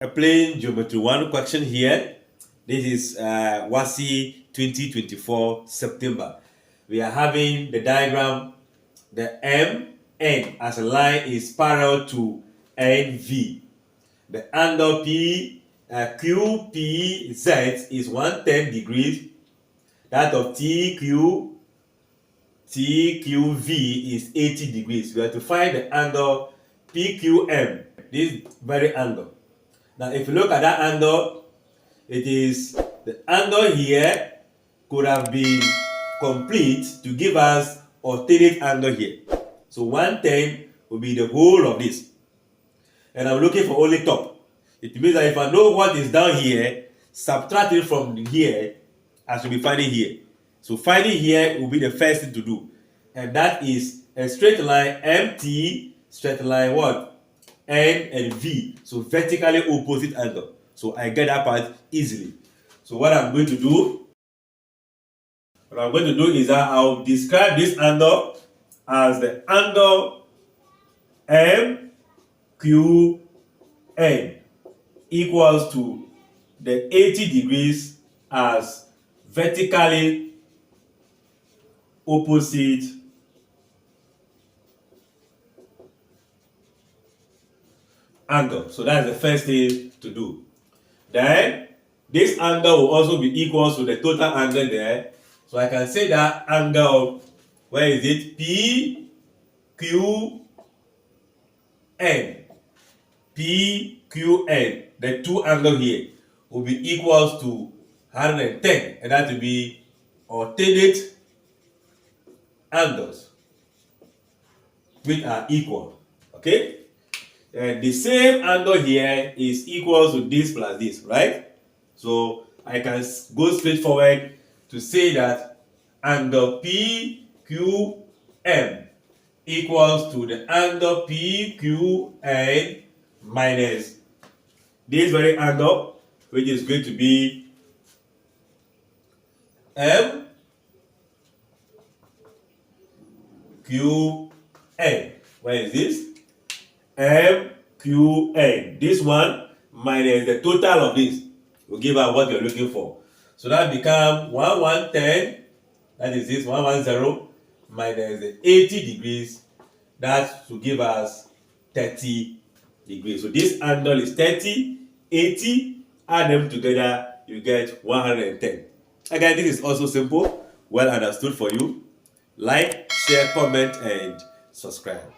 A plain geometry 1 question here. This is WASSCE 2024 September. We are having the diagram. The MN as a line is parallel to NV. The angle QPZ is 110 degrees. That of TQV is 80 degrees. We have to find the angle PQM, this very angle. Now, if you look at that angle, it is the angle here could have been complete to give us alternate angle here. So 110 will be the whole of this. And I'm looking for only top. It means that if I know what is down here, subtract it from here, I should be finding here. So finding here will be the first thing to do. And that is a straight line MT, straight line what? N and V, so vertically opposite angle. So I get that part easily. So what I'm going to do is that I'll describe this angle as the angle MQN equals to the 80 degrees as vertically opposite angle. So that's the first thing to do. Then this angle will also be equal to the total angle there. So I can say that angle, where is it? PQN, the two angles here will be equals to 110, and that will be alternate angles which are equal. Okay? And the same angle here is equal to this plus this, right? So I can go straight forward to say that angle PQM equals to the angle PQN minus this very angle, which is going to be MQN. Where is this? MQN. This one minus the total of this will give us what you're looking for. So that becomes 1110, that is this 110 minus the 80 degrees, that will give us 30 degrees. So this angle is 30, 80, add them together, you get 110. Again, this is also simple, well understood for you. Like, share, comment, and subscribe.